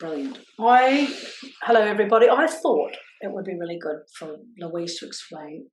Brilliant. Hello everybody. I thought it would be really good for Louise to explain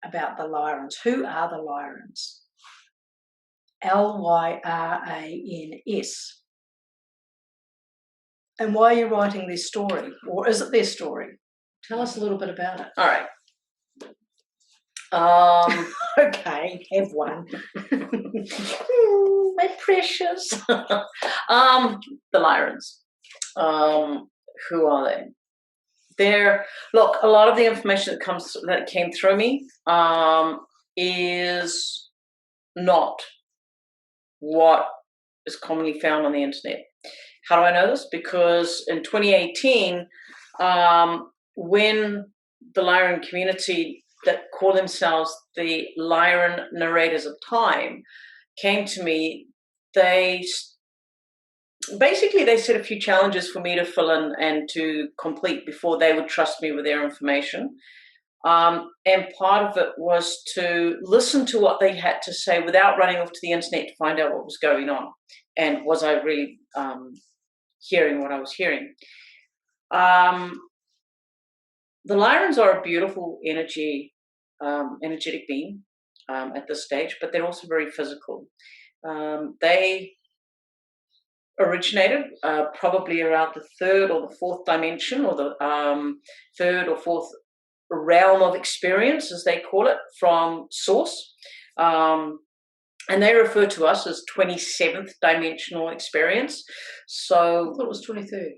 about the Lyrans. Who are the Lyrans? Lyrans. And why are you writing this story? Or is it their story? Tell us a little bit about it. All right. Okay, have one. My precious. The Lyrans. Who are they? Look, a lot of the information that came through me is not what is commonly found on the internet. How do I know this? Because in 2018, when the Lyran community that call themselves the Lyran narrators of time came to me, they set a few challenges for me to fill in and to complete before they would trust me with their information. And part of it was to listen to what they had to say without running off to the internet to find out what was going on. And was I really hearing what I was hearing? The Lyrans are a beautiful energetic being at this stage, but they're also very physical. They originated probably around the third or the fourth dimension, or the third or fourth realm of experience, as they call it, from Source. And they refer to us as 27th dimensional experience. So I thought it was 23rd.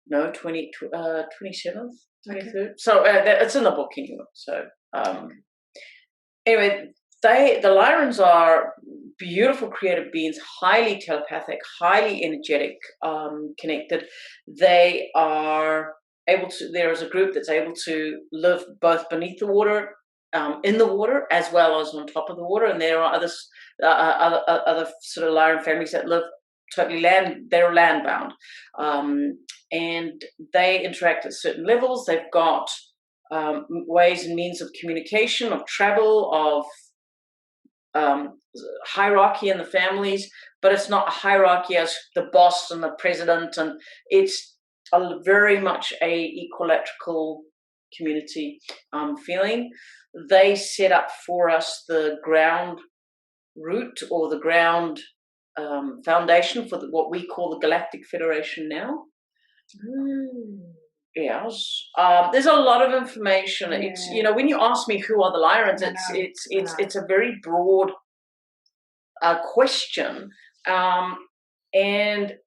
No, 27th, 23rd. Okay. So it's in the book anyway. So anyway, the Lyrans are beautiful creative beings, highly telepathic, highly energetic, connected. They are able to, there is a group that's able to live both beneath the water, in the water, as well as on top of the water. And there are other sort of Lyran families that live totally they're land bound. And they interact at certain levels. They've got ways and means of communication, of travel, of hierarchy in the families, but it's not a hierarchy as the boss and the president, and it's very much a equilateral community feeling. They set up for us the ground root, or the ground foundation for what we call the Galactic Federation now. Yes. There's a lot of information. Yeah. It's, when you ask me who are the Lyrans, it's a very broad question, and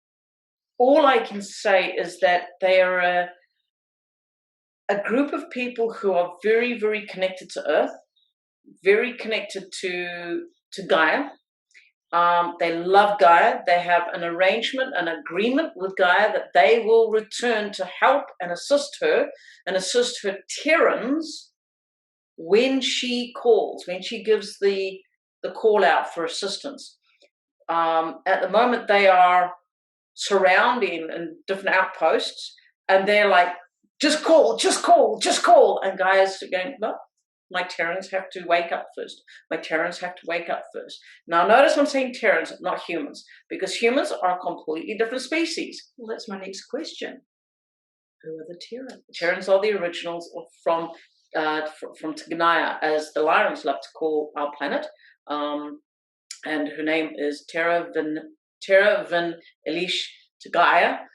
all I can say is that they are a group of people who are very, very connected to Earth, very connected to Gaia. They love Gaia. They have an arrangement, an agreement with Gaia that they will return to help and assist her Terrans when she calls, when she gives the call out for assistance. At the moment, they are surrounding in different outposts, and they're like, just call, just call, just call. And Gaia's going, no. My Terrans have to wake up first. My Terrans have to wake up first. Now, notice I'm saying Terrans, not humans, because humans are a completely different species. Well, that's my next question. Who are the Terrans? Terrans are the originals from Tignaya, as the Lyrans love to call our planet. And her name is Terra Vin Elish Tigaya.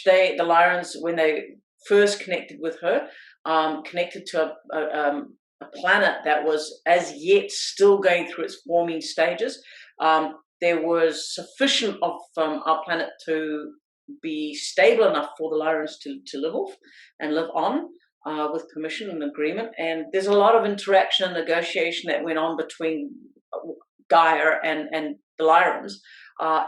The Lyrans, when they first connected with her, connected to a planet that was as yet still going through its forming stages. There was sufficient of our planet to be stable enough for the Lyrans to live off and live on with permission and agreement. And there's a lot of interaction and negotiation that went on between Gaia and the Lyrans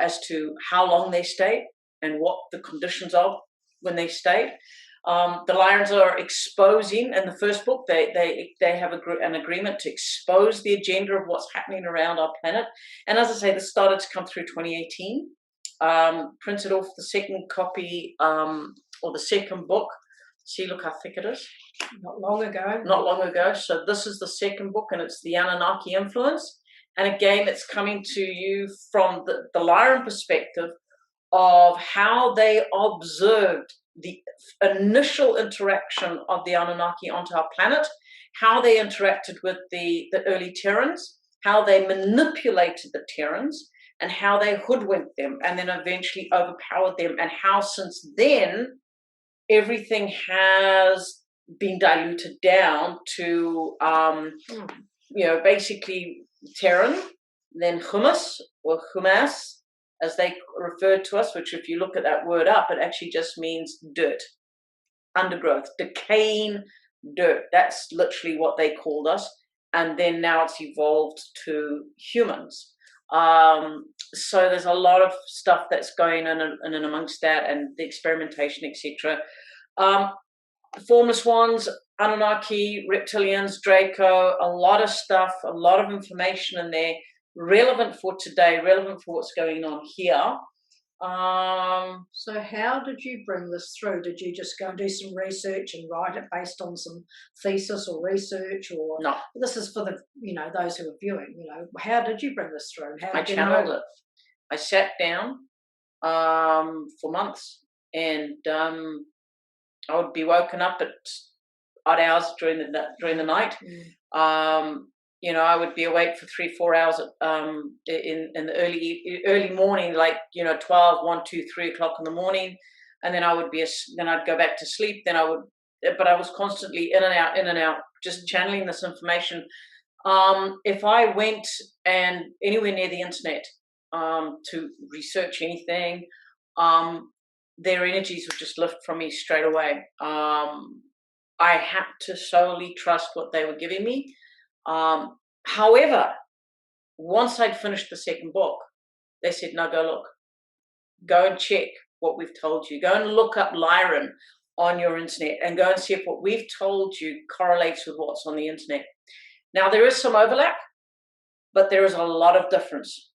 as to how long they stayed and what the conditions of when they stayed. The Lyrans are exposing, in the first book, they have an agreement to expose the agenda of what's happening around our planet. And as I say, this started to come through 2018. Printed off the second copy, or the second book. See, look how thick it is. Not long ago. Not long ago. So this is the second book, and it's the Anunnaki Influence. And again, it's coming to you from the Lyran perspective of how they observed the initial interaction of the Anunnaki onto our planet, how they interacted with the early Terrans, how they manipulated the Terrans, and how they hoodwinked them and then eventually overpowered them, and how since then everything has been diluted down to, basically Terran, then humus or humas, as they referred to us, which if you look at that word up, it actually just means dirt, undergrowth, decaying dirt. That's literally what they called us. And then now it's evolved to humans. So there's a lot of stuff that's going in and amongst that, and the experimentation, etc. Formless ones, Anunnaki, reptilians, Draco, a lot of stuff, a lot of information in there, relevant for today, relevant for what's going on here. So how did you bring this through? Did you just go and do some research and write it based on some thesis or research, or no? This is for the those who are viewing. How did you bring this through? How did I channeled it. I sat down for months, and I would be woken up at odd hours during the night. I would be awake for 3-4 hours in the early morning, like 12, 1, 2, 3 o'clock in the morning, and then I'd go back to sleep. But I was constantly in and out, just channeling this information. If I went and anywhere near the internet to research anything, their energies would just lift from me straight away. I had to solely trust what they were giving me. However, once I'd finished the second book, they said, no, go look. Go and check what we've told you. Go and look up Lyran on your internet and go and see if what we've told you correlates with what's on the internet. Now, there is some overlap, but there is a lot of difference.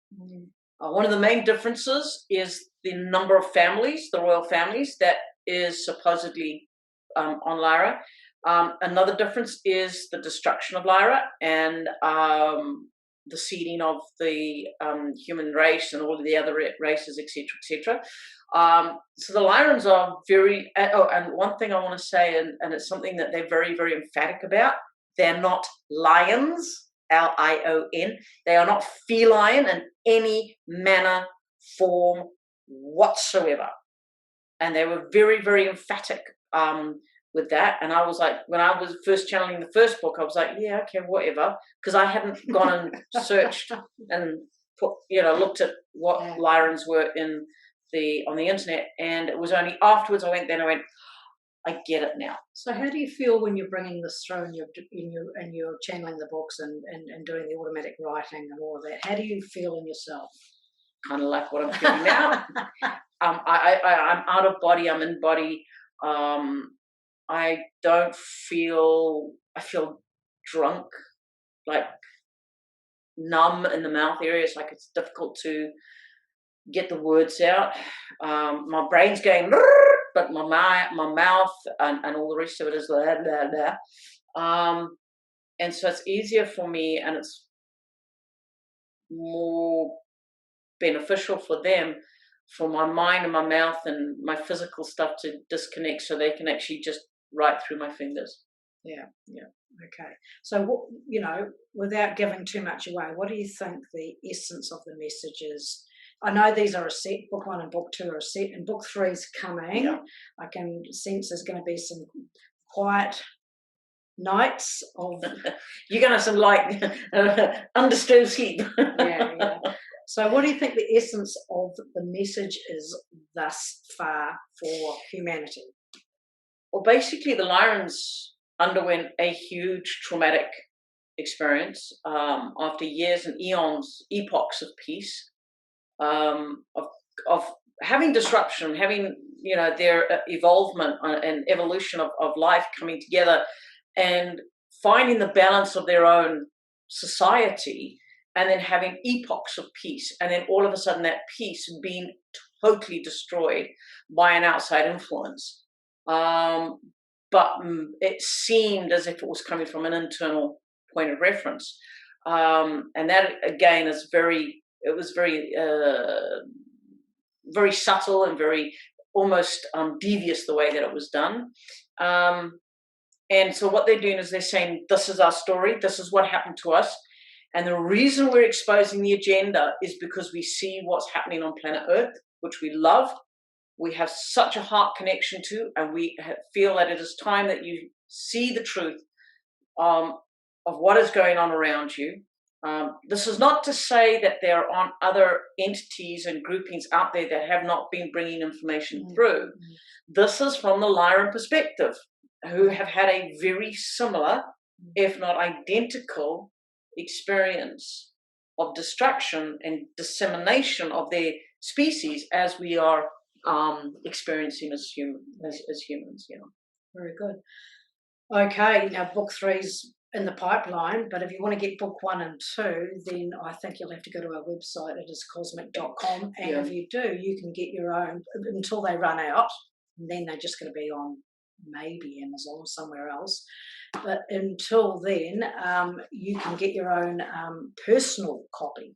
One of the main differences is the number of families, the royal families, that is supposedly on Lyra. Another difference is the destruction of Lyra and the seeding of the human race and all of the other races, etc., etc. So the Lyrans are very... and one thing I want to say, and it's something that they're very, very emphatic about, they're not lions, Lion. They are not feline in any manner, form whatsoever. And they were very, very emphatic with that. And I was like, when I was first channeling the first book, I was like, yeah, okay, whatever, because I hadn't gone and searched and looked at what Lyrans were on the internet. And it was only afterwards I went, I get it now. So how do you feel when you're bringing this through and you're channeling the books and doing the automatic writing and all of that? How do you feel in yourself? Kind of like what I'm feeling now. I'm out of body. I'm in body. I don't feel... I feel drunk, like numb in the mouth area. It's like it's difficult to get the words out. My brain's going... but my mouth and all the rest of it is blah, blah, blah. And so it's easier for me, and it's more beneficial for them, for my mind and my mouth and my physical stuff to disconnect so they can actually just write through my fingers. Yeah. Okay. So, without giving too much away, what do you think the essence of the message is? I know these are a set. Book 1 and Book 2 are a set, and Book 3 is coming. Yeah. I can sense there's going to be some quiet nights of... You're going to have some light, undisturbed sleep. Yeah. So what do you think the essence of the message is thus far for humanity? Well, basically, the Lyrans underwent a huge traumatic experience after years and epochs of peace. Of having disruption, having their evolvement and evolution of life coming together and finding the balance of their own society, and then having epochs of peace, and then all of a sudden that peace being totally destroyed by an outside influence. But it seemed as if it was coming from an internal point of reference. And that again is it was very subtle and very almost devious the way that it was done. And so what they're doing is they're saying, this is our story, this is what happened to us. And the reason we're exposing the agenda is because we see what's happening on planet Earth, which we love. We have such a heart connection to, and we feel that it is time that you see the truth of what is going on around you. This is not to say that there aren't other entities and groupings out there that have not been bringing information through. This is from the Lyran perspective, who have had a very similar, if not identical, experience of destruction and dissemination of their species as we are experiencing as humans. Very good. Okay, now book 3's in the pipeline, but if you want to get book 1 and 2, then I think you'll have to go to our website, it is cosmic.com, and if you do, you can get your own until they run out, and then they're just going to be on maybe Amazon or somewhere else. But until then, you can get your own personal copy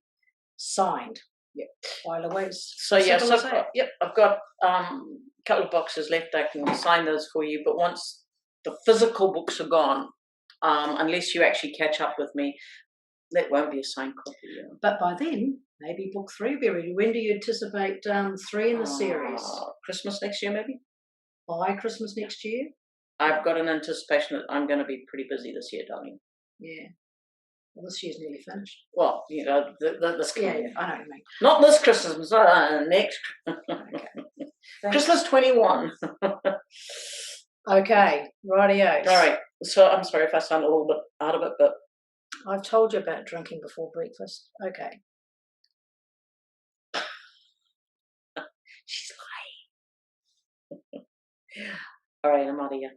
signed by Louise. So I've got a couple of boxes left. I can sign those for you. But once the physical books are gone, unless you actually catch up with me, that won't be a signed copy. But by then, maybe book 3 will be ready. When do you anticipate 3 in the series? Christmas next year, maybe. By Christmas next year? I've got an anticipation that I'm going to be pretty busy this year, darling. Yeah. Well, this year's nearly finished. Well, this I know what you mean. Not this Christmas, next. Okay. Christmas 21. Okay, rightio. All right. So I'm sorry if I sound a little bit out of it, but I've told you about drinking before breakfast. Okay. She's lying. All right, I'm out of here.